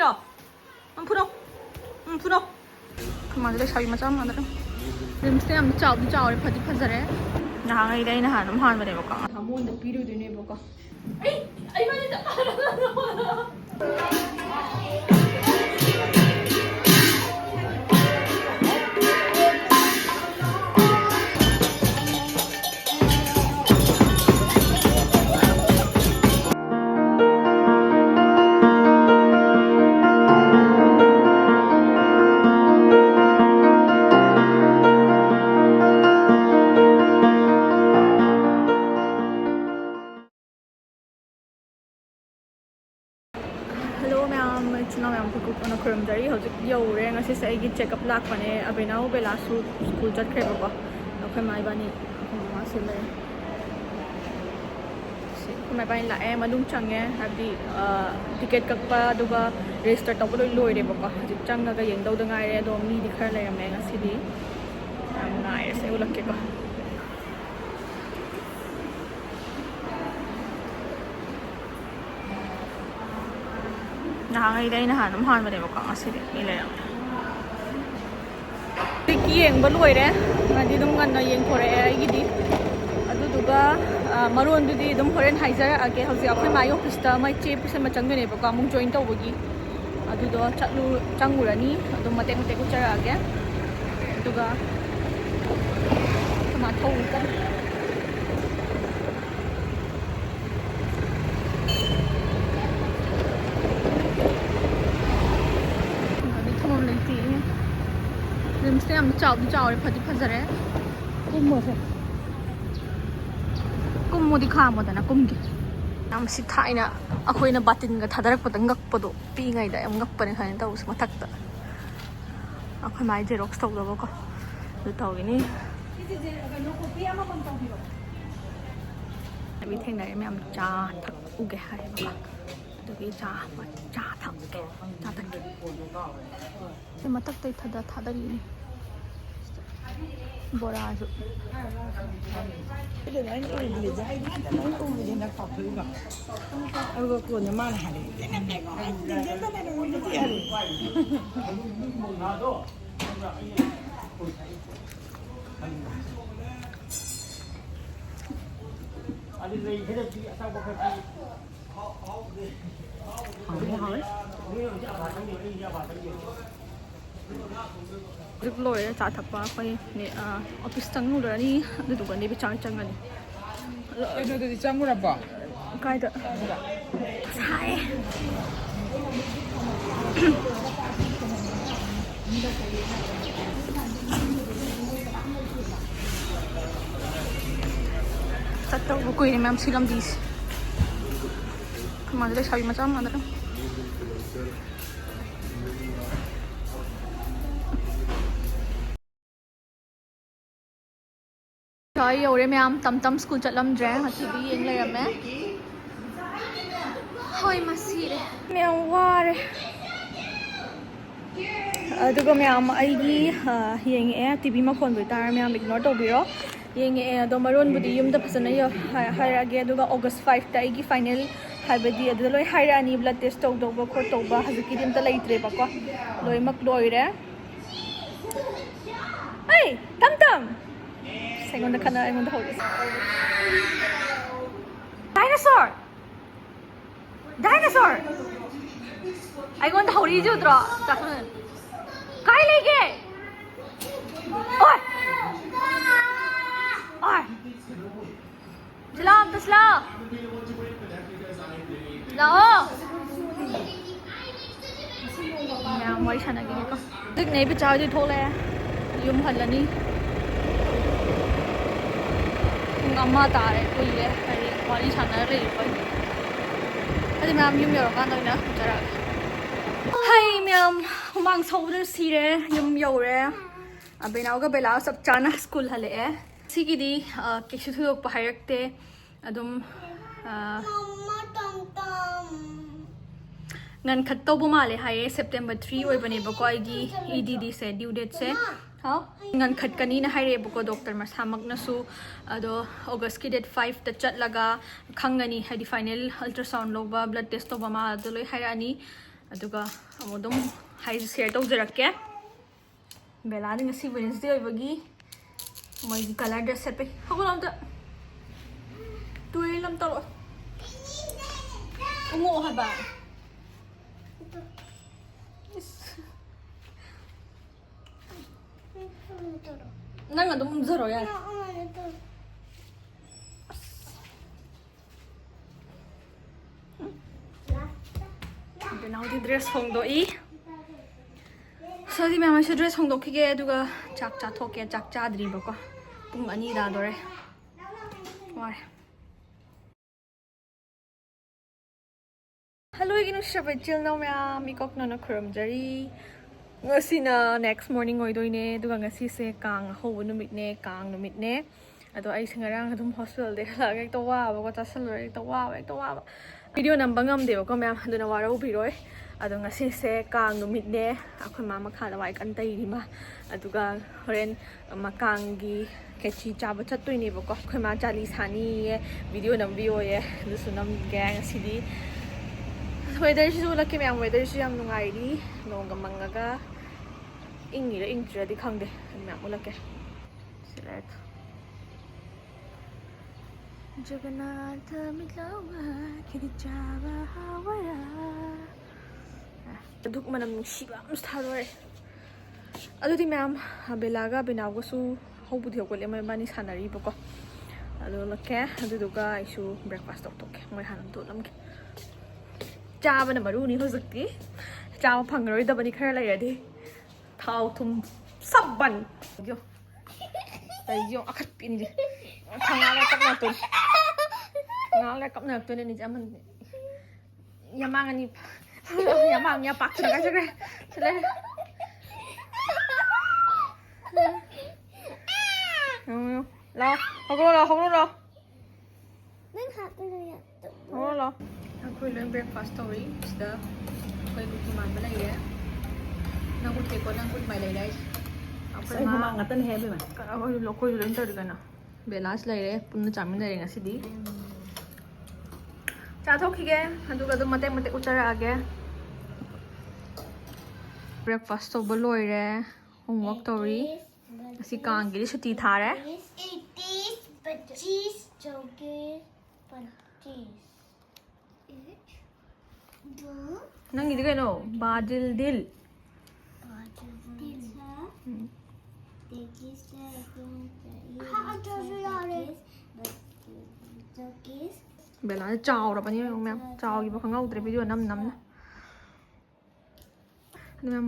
ꯄꯤꯔꯣ ꯐꯨꯔꯣ ꯐꯨꯔꯣ ꯀꯃꯥꯏꯅ ꯂꯩꯁꯥꯕꯤ ꯃꯆꯥ ꯃꯥꯟꯗ꯭ꯔꯦ ꯔꯤꯝꯁꯇ ꯌꯥꯝ ꯆꯥꯎꯗꯤ ꯆꯥꯎꯔꯦ ꯐꯗꯤ ꯐꯖꯔꯦ ꯅꯍꯥꯟꯉꯩꯗ ꯑꯩ ꯅꯍꯥꯟ ꯑꯗꯨꯝ ꯍꯥꯟꯕꯅꯦꯕꯀꯣ ꯃꯉꯣꯟꯗ ꯄꯤꯔꯨꯗꯣꯏꯅꯦꯕꯀꯣ ꯈꯨꯔꯨꯝꯖꯔꯤ ꯍꯧꯖꯤꯛ ꯌꯧꯔꯦ ꯉꯁꯤꯁꯦ ꯑꯩꯒꯤ ꯆꯦꯛꯑꯞ ꯂꯥꯛꯄꯅꯦ ꯑꯕꯦꯅꯥꯎ ꯕꯦꯂꯥꯁꯨ ꯁ꯭ꯀꯨꯜ ꯆꯠꯈ꯭ꯔꯦꯕꯀꯣ ꯑꯩꯈꯣꯏ ꯃꯥ ꯏꯕꯥꯅꯤ ꯑꯩꯈꯣꯏ ꯃꯃꯥꯁꯨ ꯂꯩ ꯑꯩꯈꯣꯏ ꯃꯥ ꯏꯕꯥꯅꯤ ꯂꯥꯛꯑꯦ ꯃꯅꯨꯡ ꯆꯪꯉꯦ ꯍꯥꯏꯕꯗꯤ ꯇꯤꯀꯦꯠ ꯀꯛꯄ ꯑꯗꯨꯒ ꯔꯦꯖꯤꯁꯇꯔ ꯇꯧꯕ ꯂꯣꯏ ꯂꯣꯏꯔꯦꯕꯀꯣ ꯍꯧꯖꯤꯛ ꯆꯪꯉꯒ ꯌꯦꯡꯗꯧꯗ ꯉꯥꯏꯔꯦ ꯑꯗꯣ ꯃꯤꯗꯤ ꯈꯔ ꯂꯩꯔꯝꯃꯦ ꯉꯁꯤꯗꯤ ꯌꯥꯝ ꯉꯥꯏꯔꯦꯁꯦ ꯎꯠꯂꯛꯀꯦꯀꯣ ꯅꯍꯥꯟꯉꯩꯗ ꯑꯩ ꯅꯍꯥꯟ ꯑꯗꯨꯝ ꯍꯥꯟꯕꯅꯦꯕꯀꯣ ꯉꯁꯤꯗꯤ ꯃꯤ ꯂꯩꯔꯝꯃꯦ ꯍꯧꯖꯤꯛ ꯌꯦꯡꯕ ꯂꯣꯏꯔꯦ ꯉꯗꯤ ꯑꯗꯨꯝ ꯉꯟꯅ ꯌꯦꯡꯊꯣꯔꯛꯑꯦ ꯑꯩꯒꯤꯗꯤ ꯑꯗꯨꯗꯨꯒ ꯃꯔꯣꯟꯗꯨꯗꯤ ꯑꯗꯨꯝ ꯍꯣꯔꯦꯟ ꯍꯥꯏꯖꯔꯛꯑꯒꯦ ꯍꯧꯖꯤꯛ ꯑꯩꯈꯣꯏ ꯃꯥꯒꯤ ꯑꯣꯐꯤꯁꯇ ꯃꯩ ꯆꯦ ꯄꯨꯁꯟꯕ ꯆꯪꯗꯣꯏꯅꯦꯕꯀꯣ ꯑꯃꯨꯛ ꯖꯣꯏꯟ ꯇꯧꯕꯒꯤ ꯑꯗꯨꯗꯣ ꯆꯪꯉꯨꯔꯅꯤ ꯑꯗꯨꯝ ꯃꯇꯦꯛ ꯃꯇꯦꯛ ꯎꯠꯆꯔꯛꯑꯒꯦ ꯑꯗꯨꯒ ꯃꯥ ꯊꯧꯀ ꯔꯤꯝꯁꯇ ꯌꯥꯝ ꯆꯥꯎꯗꯤ ꯆꯥꯎꯔꯦ ꯐꯗꯤ ꯐꯖꯔꯦ ꯀꯨꯝꯃꯣꯁꯦ ꯀꯨꯝꯃꯣꯗꯤ ꯈꯥꯝꯃꯣꯗꯅ ꯀꯨꯝꯒꯦ ꯌꯥꯝ ꯁꯤ ꯊꯥꯏꯅ ꯑꯩꯈꯣꯏꯅ ꯕꯥꯇꯤꯟꯒ ꯊꯥꯗꯔꯛꯄꯗ ꯉꯛꯄꯗꯣ ꯄꯤꯛꯏꯉꯩꯗ ꯌꯥꯝ ꯉꯛꯄꯅꯦ ꯁꯨꯃꯥꯏꯅ ꯇꯧꯕꯁꯦ ꯃꯊꯛꯇ ꯑꯩꯈꯣꯏ ꯃꯥꯏ ꯖꯦꯔꯣꯛꯁ ꯇꯧꯗꯕꯀꯣ ꯑꯗꯨ ꯇꯧꯒꯅꯤ ꯂꯝꯕꯤ ꯊꯦꯡꯅꯔꯦ ꯃꯌꯥꯝ ꯆꯥ ꯊꯛꯎꯒꯦ ꯍꯥꯏꯌꯦꯕꯀꯣ ꯑꯗꯨꯒꯤ ꯆꯥ ꯊꯛꯀꯦ ꯆꯥ ꯊꯛꯀꯦ ꯁꯤ ꯃꯊꯛꯇꯩ ꯊꯥꯗꯔꯤꯅꯤ ꯕꯣꯔꯥꯁꯨ ꯑꯗꯨꯒ ꯀꯣꯟꯅ ꯃꯥꯅ ꯍꯥꯏꯔꯛꯑꯦ ꯍꯧꯖꯤꯛ ꯂꯣꯏꯔꯦ ꯆꯥ ꯊꯛꯄ ꯑꯩꯈꯣꯏ ꯑꯣꯐꯤꯁ ꯆꯪꯉꯨꯔꯅꯤ ꯑꯗꯨꯗꯨꯒ ꯅꯦꯕꯤꯆꯥꯔ ꯆꯪꯉꯅꯤ ꯀꯩꯅꯣꯗꯗꯤ ꯆꯪꯉꯨꯔꯕꯣ ꯀꯥꯏꯗ ꯁꯥꯏꯌꯦ ꯆꯠꯇꯧꯕ ꯀꯨꯏꯔꯦ ꯃꯌꯥꯝ ꯁꯤ ꯂꯝꯕꯤꯁꯦ ꯀꯃꯥꯏꯅ ꯂꯩꯁꯥꯕꯤ ꯃꯆꯥ ꯃꯥꯟꯗ꯭ꯔꯦ ꯑꯩ ꯌꯧꯔꯦ ꯃꯌꯥꯝ ꯇꯝ ꯁ꯭ꯀꯨꯜ ꯆꯠꯂꯝꯗ꯭ꯔꯦ ꯉꯁꯤꯗꯤ ꯌꯦꯡ ꯂꯩꯔꯝꯃꯦ ꯍꯣꯏ ꯃꯁꯤꯔꯦ ꯃꯌꯥꯝ ꯋꯥꯔꯦ ꯑꯗꯨꯒ ꯃꯌꯥꯝ ꯑꯩꯒꯤ ꯌꯦꯡꯉꯛꯑꯦ ꯇꯤꯚꯤ ꯃꯈꯣꯟ ꯑꯣꯏꯇꯥꯔꯦ ꯃꯌꯥꯝ ꯏꯒꯅꯣꯔ ꯇꯧꯕꯤꯔꯣ ꯌꯦꯡꯉꯛꯑꯦ ꯑꯗꯣ ꯃꯔꯣꯟꯕꯨꯗꯤ ꯌꯨꯝꯗ ꯐꯖꯅ ꯍꯥꯏꯔꯛꯑꯒꯦ ꯑꯗꯨꯒ ꯑꯣꯒꯁ 5ꯇ ꯑꯩꯒꯤ ꯐꯥꯏꯅꯦꯜ ꯍꯥꯏꯕꯗꯤ ꯑꯗꯨꯗ ꯂꯣꯏ ꯍꯥꯏꯔꯛꯑꯅꯤ ꯕ꯭ꯂꯗ ꯇꯦꯁ ꯇꯧꯗꯧꯕ ꯈꯣꯠꯇꯧꯕ ꯍꯧꯖꯤꯛꯀꯤꯗꯤ ꯑꯝꯇ ꯂꯩꯇ꯭ꯔꯦꯕꯀꯣ ꯂꯣꯏꯅꯃꯛ ꯂꯣꯏꯔꯦ ꯑꯩ ꯇꯝ ꯑꯩꯉꯣꯟꯗ ꯑꯩꯉꯣꯟꯗ ꯍꯧꯔꯛꯏꯁꯦ ꯗꯥꯏꯅꯣꯁꯣꯔ ꯑꯩꯉꯣꯟꯗ ꯍꯧꯔꯛꯏꯁꯦ ꯎꯗ꯭ꯔꯣ ꯀꯥꯏ ꯂꯩꯒꯦ ꯑꯣꯏ ꯁꯤꯂꯥꯎ ꯑꯝꯇ ꯁꯤꯂꯥꯎ ꯂꯥꯛꯑꯣ ꯃꯌꯥꯝ ꯋꯥꯔꯤ ꯁꯥꯟꯅꯈꯤꯒꯦꯀꯣ ꯍꯧꯖꯤꯛꯅꯦ ꯕꯤꯆꯥꯔꯗꯤ ꯊꯣꯛꯂꯛꯑꯦ ꯌꯨꯝ ꯍꯜꯂꯅꯤ ꯄꯨꯡ 1 ꯇꯥꯔꯦ ꯀꯨꯏꯔꯦ ꯍꯥꯏꯗꯤ ꯋꯥꯔꯤ ꯁꯥꯟꯅꯔ ꯂꯩꯔꯤꯕ ꯑꯗꯨꯗꯤ ꯃꯌꯥꯝ ꯌꯨꯝ ꯌꯧꯔꯀꯥꯟꯗ ꯑꯣꯏꯅ ꯎꯖꯔꯛꯑꯒꯦ ꯍꯩ ꯃꯌꯥꯝ ꯍꯨꯃꯥꯡ ꯁꯧꯕꯗ ꯁꯤꯔꯦ ꯌꯨꯝ ꯌꯧꯔꯦ ꯑꯕꯦꯅꯥꯎꯒ ꯕꯦꯂꯥ ꯆꯞ ꯆꯥꯅ ꯁ꯭ꯀꯨꯜ ꯍꯜꯂꯛꯑꯦ ꯁꯤꯒꯤꯗꯤ ꯀꯩꯁꯨ ꯊꯣꯏꯗꯣꯛꯄ ꯍꯥꯏꯔꯛꯇꯦ ꯑꯗꯨꯝ ꯉꯟꯈꯠꯇꯧꯕ ꯃꯥꯜꯂꯦ ꯍꯥꯏꯌꯦ ꯁꯦꯞꯇꯦꯝꯕꯔ 3 ꯑꯣꯏꯕꯅꯦꯕꯀꯣ ꯑꯩꯒꯤ EDDꯁꯦ ꯗ꯭ꯌꯨ ꯗꯦꯠꯁꯦ ꯉꯟꯈꯠꯀꯅꯤꯅ ꯍꯥꯏꯔꯛꯑꯦꯕꯀꯣ ꯗꯣꯛꯇꯔ ꯃꯁꯥꯃꯛꯅꯁꯨ ꯑꯗꯣ ꯑꯣꯒꯁꯀꯤ ꯗꯦꯠ 5ꯇ ꯆꯠꯂꯒ ꯈꯪꯒꯅꯤ ꯍꯥꯏꯗꯤ ꯐꯥꯏꯅꯦꯜ ꯑꯜꯇ꯭ꯔꯥꯁꯥꯎꯟ ꯂꯧꯕ ꯕ꯭ꯂꯗ ꯇꯦꯁ ꯇꯧꯕ ꯃꯥ ꯑꯗꯨ ꯂꯣꯏ ꯍꯥꯏꯔꯛꯑꯅꯤ aduga amodum hai share tawjarakke bela ni ngasi Wednesday oibagi moi gi color dress set pe hagolam ta tuilam talo ungo haba nang adum zaro ya Abenao di dress hongdoi so di mama se dress hongdokige aduga chak cha thoke chak cha dri bako pung ani da dore ware hello iginu shabai chil no mya mi kok no khuram jari ngasi na next morning oidoine aduga ngasi se kang ho numit ne kang numit ne ado ai singarang adum hospital de la ek to wa ba ta salure ek to wa video nam bangam de ko ma'am aduna waro biroi ado ngasi se kang numit ne akhoi ma makha da wai kan tai ri ma aduga horen makang gi khechri chaba chattoi ne ba ko akhoi ma chali sani ye video nam bio ye dusu nam gang sidi weather shi ulaki ma'am weather shi yam nungai ri nongga mangaga ingi ra ingtra di khangde ma'am ulake select Jagannatha mitlawa kidijaba hawara duk manam shiba musthalore adudi ma'am belaga Abenao Gasu hobudi hokole mai bani sanari bako ado lake aduduga isu breakfast tok moi hanam to lamke chaba na maruni hozukti chaba phangroi da bani khara lairadi thau thum sabban yo tayo akhat pin ji thangala kap na to ni jaman yamang ani yamang ya pak na ka sile lo hoglo Nang hapon na yan. hoglo akhoi lem breakfast tori sida koi ku man ba lai re nang ut ke ko nang ut mai lai dai Sai kuma ngatan hebe ma. akhoi lo koi lem tori kana belas lai re punna chamin lai nga sidi cha thokige aduga dum mate uchara age breakfast to boloi re homework tori asi kang gi suti thare 80s, 25s, 20s. Is it? nang idi kano badil dil bela chao ra pani mem chao gi ba khangau tre video nam na mem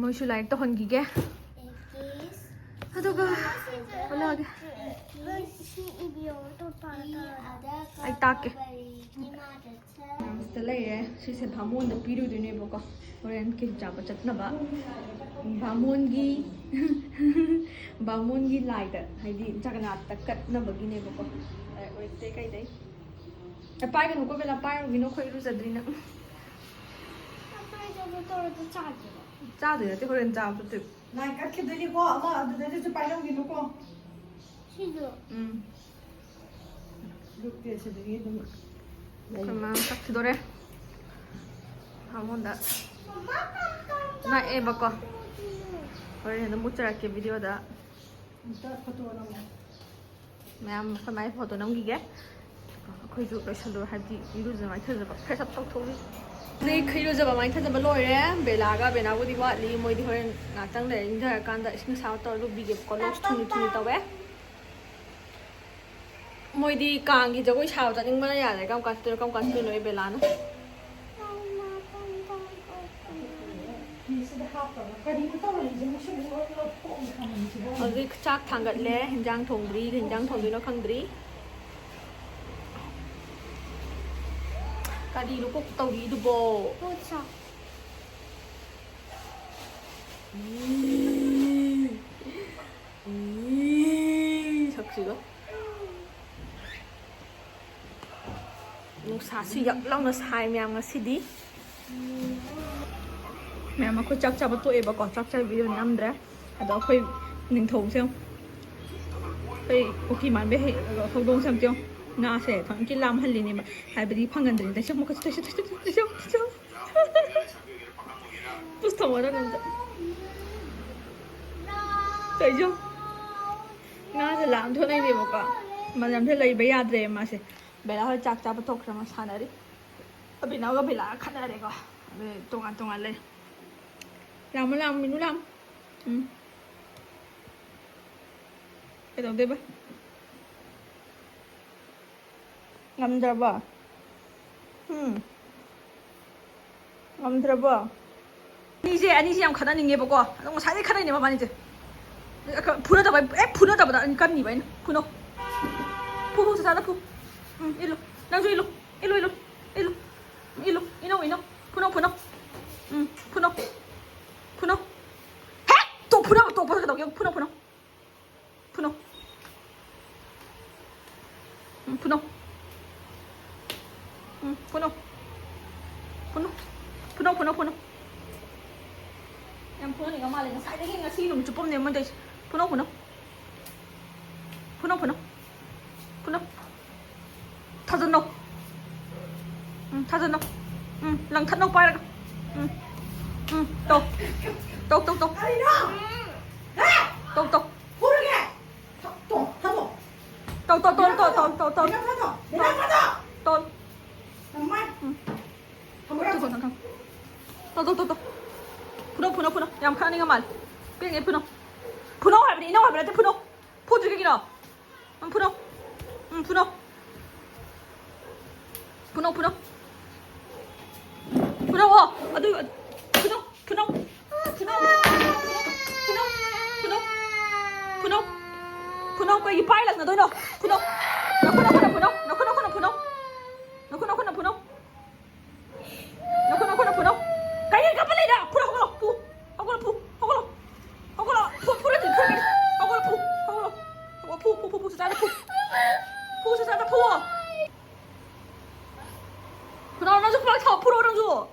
mo shu like to hon gi ge aduga wala ge ai tak ke sta lai re si se bhamon da piru de ne bo ko horen ke ja ba chat na ba bhamon gi lai da hai di Jagannath ta kat na ba gi ne bo ko ai oi te kai dai ai pai ga no ko bela pai gi no khoi ru zadri na cha de te horen cha bu te Nai kat ke deni ko ama adu de se pai long gi no ko. Look de se de dum. kama tak dore hamon da na e ba ko horen na muchara ke video da Ta photo na ma. ma'am mai photo nam gi ge khoi ju kai salo hadi iru je mai thaja ba fresh up tok thowi nei khiru je ba mai thaja ba loi re bela ga Abenao di wa li moi di horen na tang le inja kan da ising sa to ru bi ge ko los thuni tawe moi di kang gi jagoi sao ta ning mana ya le kam kan tu noi bela na hauzik chak thangat le hinjang thongdri hinjang thongdui no khangdri kadi lu kok tau di du bo thật sự đó nung sa si yak long na sai mèo nga si di mèo mà khôi chắc chắc bắt tụi bà còn chắc chắc video năm đấy ở đó khôi ninh thùng xem khôi ok mà biết hệ không đông xem chưa nga sẽ thằng kia làm hay liền mà hai bên đi phăng gần đến đấy chắc một cái chắc Push thòng vào đó nằm Thấy chưa? Nga sẽ làm thôi này đi một cái mà làm thế lấy bây giờ để mà sẽ bây giờ hơi chắc chắc bắt thóc mà sang đấy Abenao cái bela khát đấy coi về tung ăn lên làm mình làm cái đồng tiền bác ngâm ra bờ ngâm ra bờ 아니 이제 양 가다니 게 보고 너무 사이 가다니 뭐 많이 이제 분하다 봐 분하다 보다 아니 간니 봐 분호 푸푸 사다 푸 일로 낭주 일로 이노 분호 해! 또 분호 또 벗어 나오게 분호 분호 em phun này có mà lên sai đấy cái xí nó chụp bom này mình đây phun nó thật dân đâu lần thật đâu bay ra đâu 분호 양 카는 거 말. 그냥 분호 할 때, 이놈 할 때 분호. 포즈 기기너. 분호. 분호 거 이 파일럿 나 너너. 분호. Kaya ka pala na. Pu. Sa pu. 그럼 나 좀 쳐. 프로랑 줘.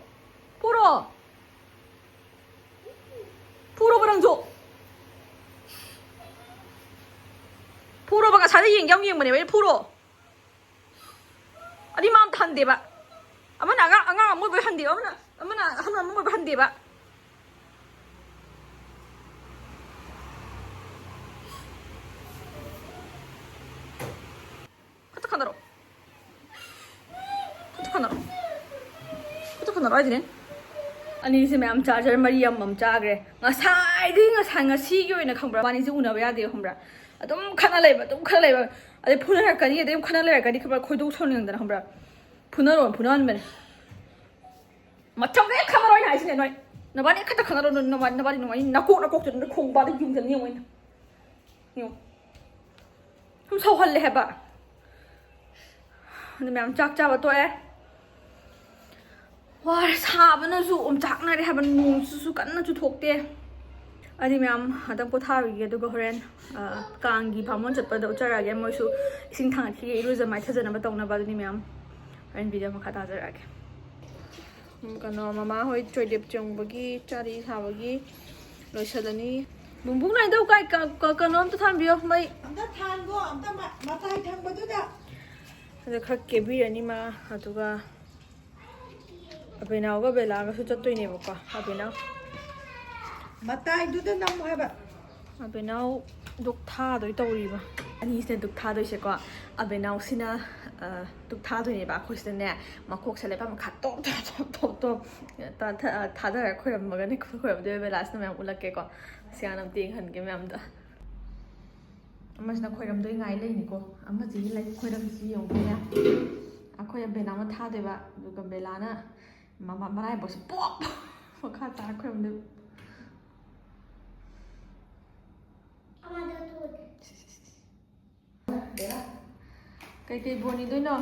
프로랑 줘. 프로가 사대 연경이 뭐네 왜 프로? 아니 마음 한대 봐. 아마 나가 뭐 한대. 아마 하면 뭐 한대 봐. 카톡하나로 하지네. 아니 이제 매암 짜저 마리암 맘짜그래. nga si기 오이나 칸브라 많이 이제 우나봐야 돼요 칸브라. 좀 카나레바 아니 푸나 할까니 얘 카나레 할까니 그발 거의 소리는다 칸브라. 푸나하면 맞짱에 카메라에 하시네 너희. 나바니 카톡 카나로 나바니 나꼭 좀 공바도 좀 되는 거 있나. 요. 좀 서할래 해봐. 근데 매암 짝잡아 또 해. 와 사바나수 작나리 하면 농수수 깐나주 톡대 아니 맘 하당 포타위게 두고 호렌 강기 방문 zetpado charage moisu ising thangthi iruza mai thajana ba tongna ba ni 맘 horen video ma khata jarage kano mama hoi choidep chongbagi chari sabagi loisalani bungbung nai dau kai kano am ta thambiyo mai amta thango amta matai thangbaduda ade khak kebirani ma aduga Abenao Gasu Jagoi SadokA Abenao matai duda nam haba Abenao dokta doi tawriba ani se dokta doi se ko Abenao sina dokta doi ne ba khoi se ne makok se le ba ma khat to ta da khoram ma ne khoram de belas na mam ulak ke ko sianam ting han ke mam da amma sina khoram doi ngai le ni ko amma ji lai khoram si yong ke ya akhoi Abenao ma tha de ba du ka belana Marai bos pop. Makha ta khoram de. Kai boni doi no.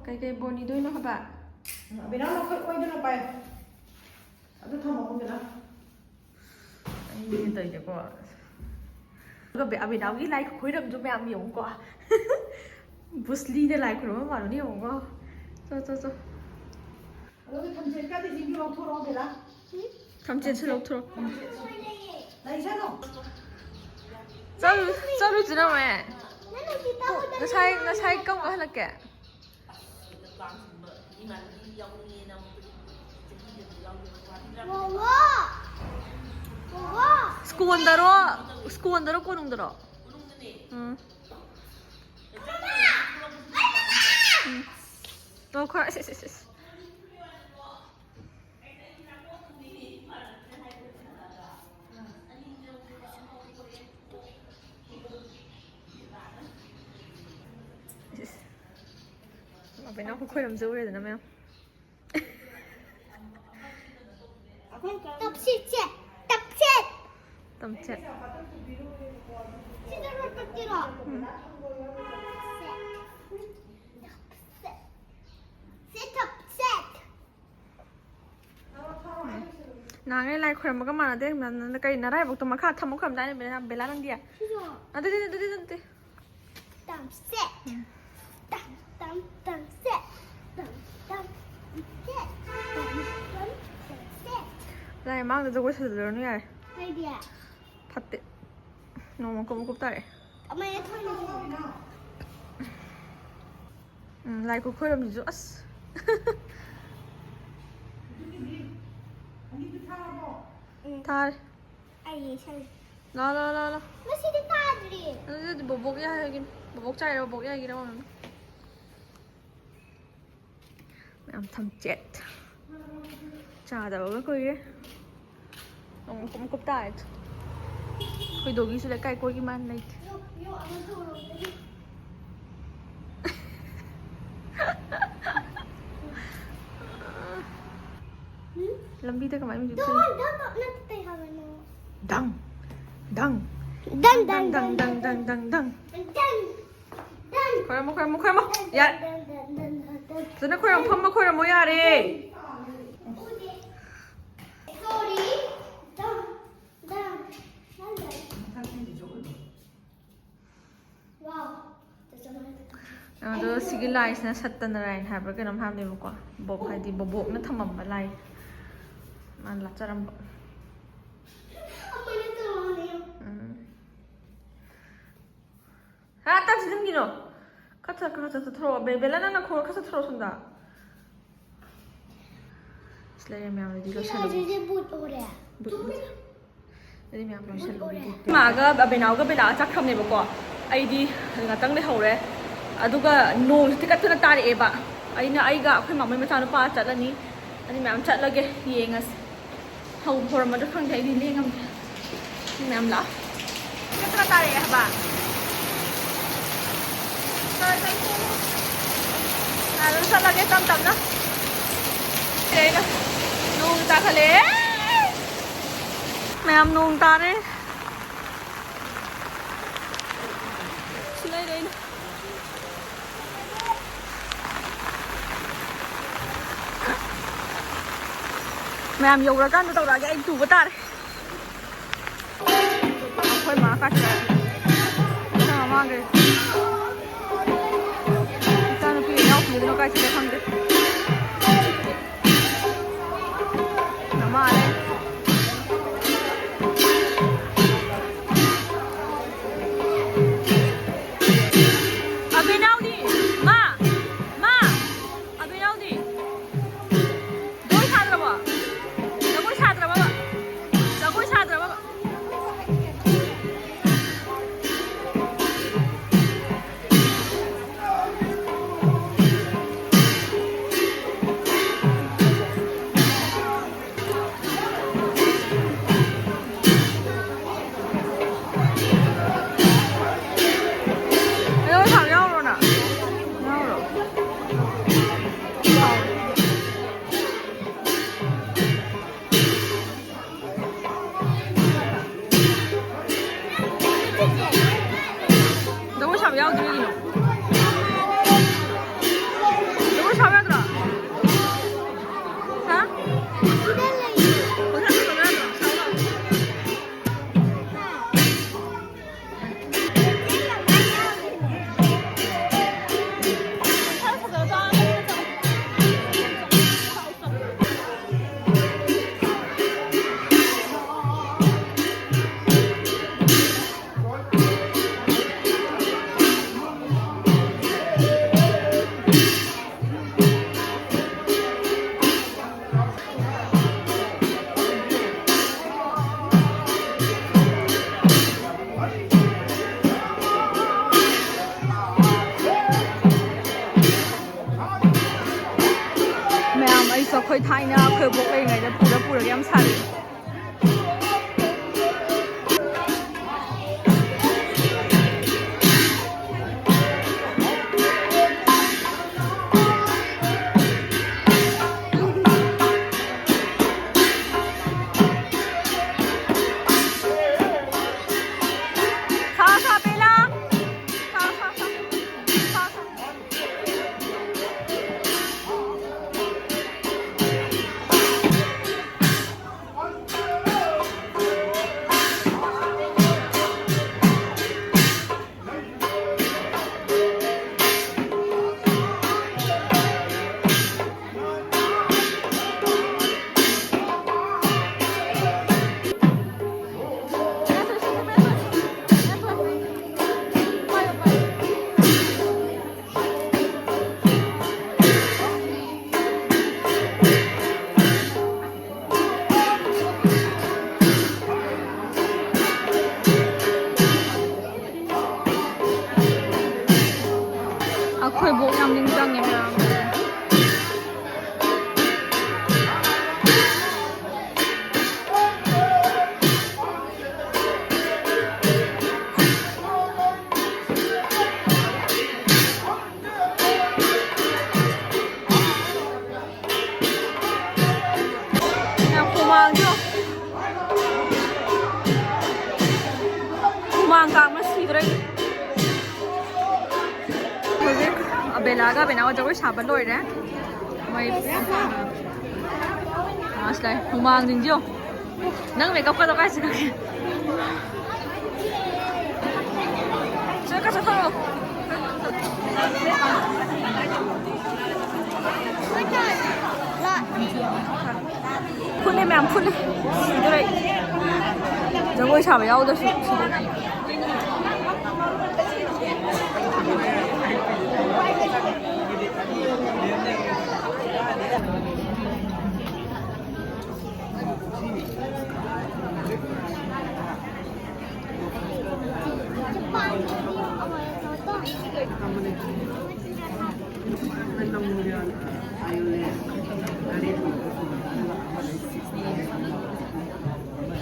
Kai boni doi no haba. Abenao no khoi dona pai. Adu thamo mo gela. Ai doi de ko. Ga be Abenao gi lai khoi ram jo mem yong ko. Busli de lai khoi ma ni yong ko. 저. 여기 탐질까지 지금 옥토로 되라. 탐질 옥토로. 나 이사노. 짜루 지나매. 나 사이 công có hay là kẻ? 스쿠원더로 꼬농더로. 응. 너 그래. Abenao không khơi làm dữ rồi nè mèo. Tập chết. Tập chết. Tầm chết. 진짜 깜짝이야. Nàng ấy lại khỏe mà các bạn ở đây mà cái nó đây buộc tụi mà khác thầm không đây bên lá đang đi à? À đi. Tầm set. Tầm set. Tầm set. Lại mang được Jagoi SadokA nữa này. Hay đi à? Phát tệ. Nó mà cũng tại. Ông ấy thôi này. Lại cũng khơi làm gì nữa. Thar. Ai sao? Lo. Nó sẽ đi thar đi. Bobok ya yun. Bobok Chare bobok ya ginawa mo. Am tham chết. Chả đâu có coi ấy. Ông cũng cúp tại. Coi đồ ghi sẽ lại cay coi cái man này. Làm gì thế các bạn mình đăng. Khơi mo. Dạ. Giờ nó khơi mo ya đi. Đó sige lights na satan na rin ha porque nam ham ni ko bob hai di bobok na thamam ba lai man la charam ba ha ta 지금 기노 카타 들어 벨벨라나 나 코 카타 들어 손다 슬레이 미암 디로 샬로 Jadi miam lo 샬로 마가 Abenao bela chakram ne ba ko ai di ngatang le hore aduga no tikatuna tari eba aina aiga akhoi mamai macha nu pa chatlani ani ma'am chatlage yengas hau phor ma khang thai di lengam ma'am la tikatuna tari ba Alu chatlage tam na ega nung ta khale ma'am nung ta re silai dei Ma'am yêu ra kan tao ra cái anh chủ bata đấy. Thôi mà cắt ra. Sao mà cái. Tao nó kia nhau thì nó cái gì không được. Nó mà đấy. Abenao đi. Ma. Abenao đi. Jagoi SadokA. Thai na khơi bốc lên ngày đó pura em săn. Khơi bốc nhằm linh răng nhỉ mẹ. Abenao Gasu Jagoi đấy. Mày đây, không mang gì chưa? Nâng về cốc cái cái gì kìa. Chơi cái thôi. Phun lên mẹ phun lên. Xí đây. Jagoi chả phải đâu đâu xí đây.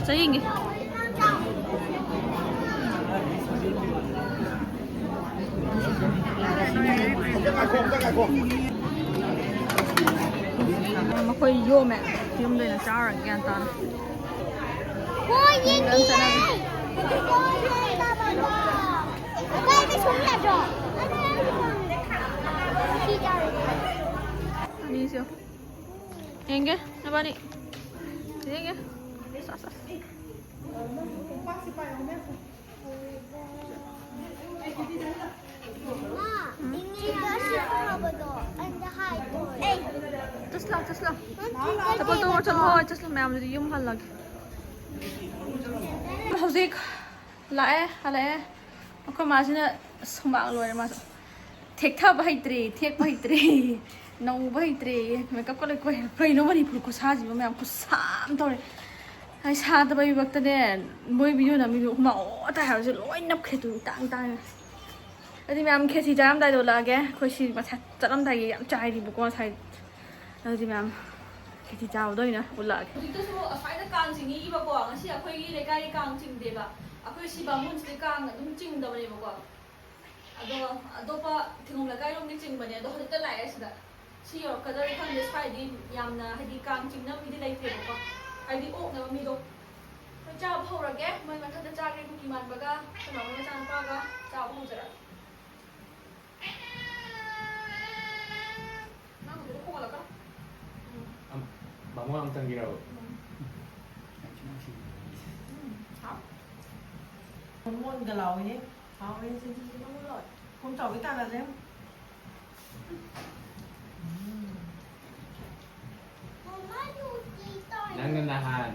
Saying mà khơi vô mẹ phim đây là Chare gan tan. Ôi nhìn đi. Quay cái súng là rồi. Đi siêu. Nhanh cái, nó bạn đi. Nhanh cái. Sao. Just lang. Tapos to thôi, just lang ma'am đi yung halag. Howzik lại. Ako masina sumang luôn mà. Thek tha bahai tri. Nong bahai tri. Makeup ko like no mani pur ko sa ji ma'am ko sam tore. Ai sa ta bai wakta ne moi video na mi ma o ta ha je loi nap khetu tang. Adi ma'am khesi jam dai do la ge khoi si ma cha chalam dai yam chai ri bu ko sai. Adi ma'am khesi jao doi na ula ge. Dito so asai na kang singi iba ko ang si akhoi gi lekai kang ching de ba. Akhoi si ba mun si kang adum ching da ba ne ba ko. Ado pa thingom lekai rom ni ching ba ne ado hodita lai asida. Si yor kadar khang de sai di yam na hadi kang ching na mi di lai te ba ko. Ai di ok na mi do. Mai cha phau ra ge mai ma thada cha ge ku ki man ba ga. Sa ma cha pa ga cha phau jara. Mama ang tanggiraw. Muốn muôn cái lầu nhé. Thôi xin nó muốn rồi. Không trò với ta là em. Nang nanahan.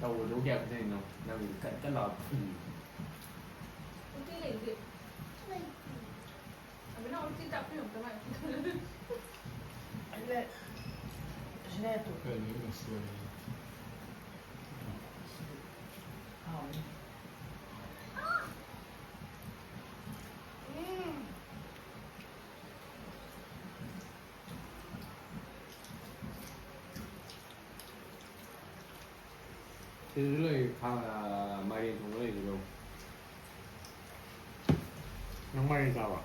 Tàu đủ kẹo thế nào? Nào bị cận cái lọt. Cái này gì? Abenao tin tập cái cái này. Anh lên. Nè tụi. ซื้อเลยข้าวมาเรียนถุงเลยดูน้องมาเรียนจับอ่ะ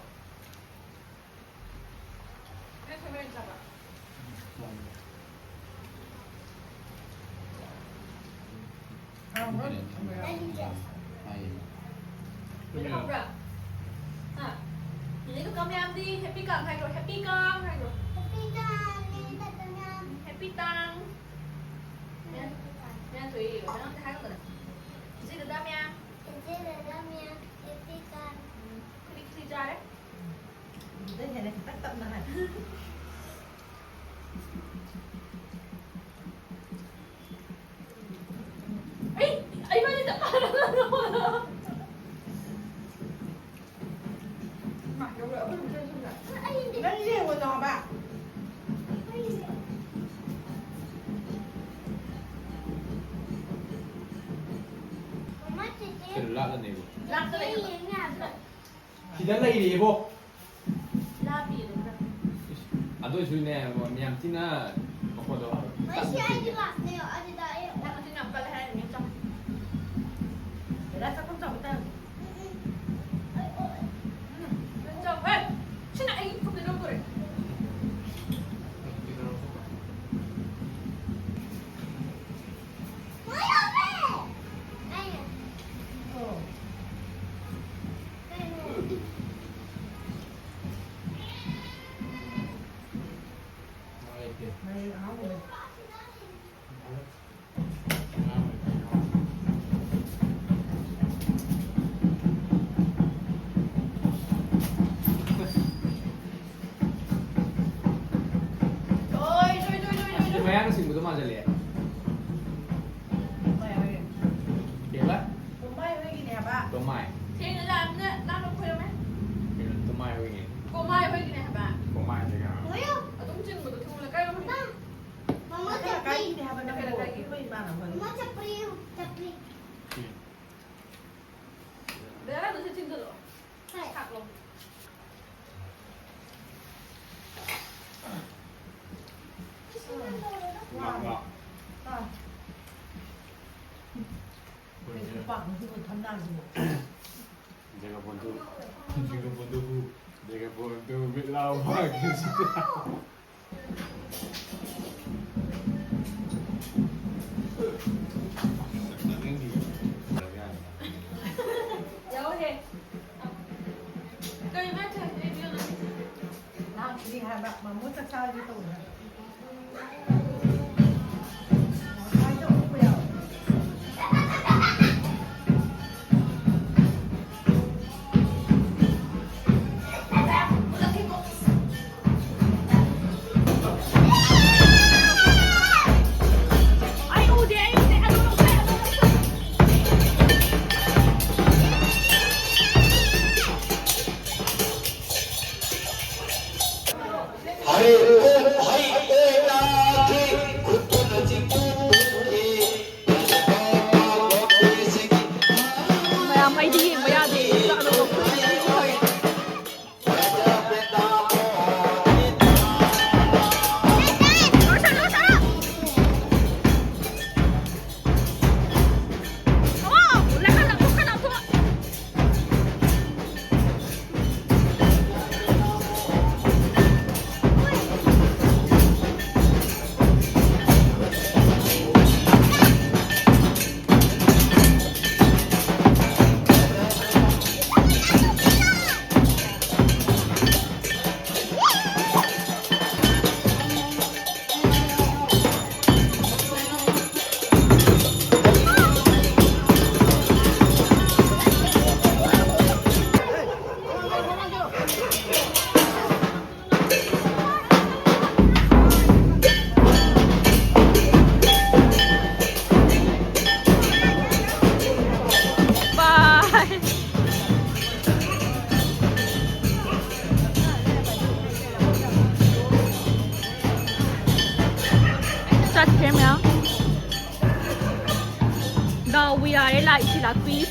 ไม่เคยไม่จับอ่ะไม่ทำแบบอ่ะทีนี้ก็กำยำดีแฮปปี้กังใครก็แฮปปี้กังใครก็ Tapi dah, ni tak tenang. แฮปปี้ตังเนี่ยเนี่ยถุยอยู่แล้วท้ายก็เลยสิเดดามยัง Kerja dalam yang ketikan. คลิกซีจ้าเลย ได้เห็นในตักตับนะฮะ เอ้ยไอ้บ้านนี่จะมาแล้วมาเดี๋ยวเราไปดูเรื่องกัน แล้วนี่เรียกว่านอนป่ะ Mama เสร็ cakap, จแล้วแล้วนี่ รักก็เลย ni ingat tak? คิดอะไรดีพวก ลาปีเลยนะ อ่ะตัวช่วยแน่ว่ามียามที่น่าบางคนตัว Masih ada tak? Tengok ada tak? Ayo. นักที่นำกันแล้วอย่างนี้จ้ะ เดี๋ยวได้สักคนสองเติม จ้ะเฮ้ยฉันไอ้พวกนี้รู้ตัวเลย Ayo, Beb. Ayo. โอ้ Ayo. ไม่เอาเลย ทำไมอ่ะก็สิ่งมุตมาจะเลี้ย ไม่เอาเลย เดี๋ยวละ ผมไม่กินแอบอ่ะ ตัวใหม่ เที่ยงนี้ร้านเนี่ยร้านเราคุยไหม เป็นตัวใหม่วิ่งไง กูไม่ไปกินไหนบ้าง ตัวใหม่เลยครับ Ayo. ต้องจิ้มกับทุ่งแล้วก็ต้อง Mama ถ้าใกล้ capri. กินแอบมันจะเป็นอะไรกินไม่บ้างหรอเพื่อน Mama capri. Capri. เดี๋ยวเราจะจิ้มตัวหรอ Hai. หักลง หลับหลับ เป็นปากมันคือคนทำได้สิ เด็กกับคนตู้เด็กกับคนตู้เด็กกับคนตู้เป็นเรามากที่สุดนั่งดี เดี๋ยวโอเคก็ยังไม่ใช่ไอ้เรื่องนั้น น้ำดีฮะแบบมันมุดจะเช้าที่ตู้นะใช้จบเปรี้ยว ไอ้อูเดียไอ้อูเดียเอาลงไปเอาลงไป Maya may di, maya di. Ano ko? Start camera. Now we are like sila quiz.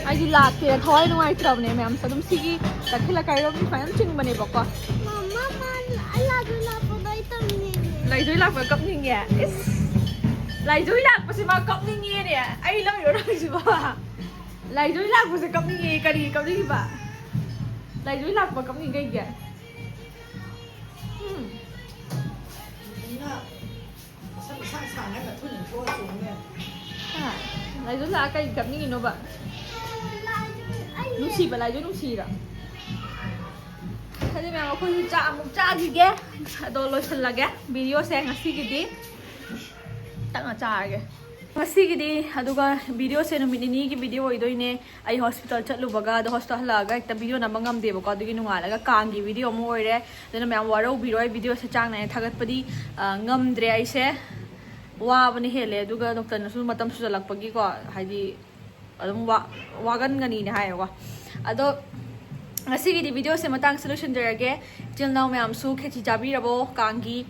Ai di lat ke thoi no ai trav ne ma'am sadum sigi takhila kai rom fan ching bane bako. Mama man ala dula po dai tam ni. Lai doi lak kap ning ya. Laijui lakpasi ma kapningi ne. Ai lam yo rang si ba. Laijui lakpasi kapningi kari kapningi ba. Laijui lakpa kapningi kai kya. Sang cái là thu nhập số xuống nè. Laijui lak kai kapningi no ba. Nung si ba laijui nung si ra. Jadi memang aku cak juga. Aduh lo lagi video saya ngasih gini. Tak ngacak lagi. Ngasih gini, aduga video saya nomor ini video itu ini ay hospital chatlu baga, do hospital laga kita video nama ngam deh baga, adugi Nungallaga Kang video mau ada, dan memang warau video secang nanya thagat padi ngam dre ay se, wah bani hele, aduga dokter nasul matam sudah lak pagi ko, hadi adung wagan gani ni hai ko, aduh ngasih gini video saya matang solution derage, till now memang su Khechri jabi rabo Kangi,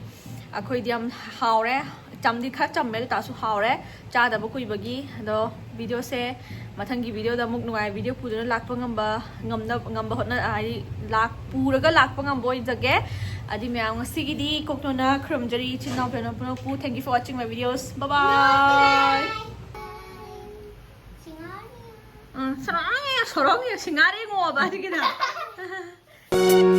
aku diam haure. Camdi khá chậm mấy ta su hào đấy cha đã bốc bagi đó video se mà thằng cái video đã mục ngoài video phụ nó lạc phong ngầm hot na ai lạc pu rồi cái lạc phong ngầm boy jage adi mẹ ông sĩ đi cốc nó na krum jari chin nào phải nó pu thank you for watching my videos bye bye sarang ya singa re ngo ba di kita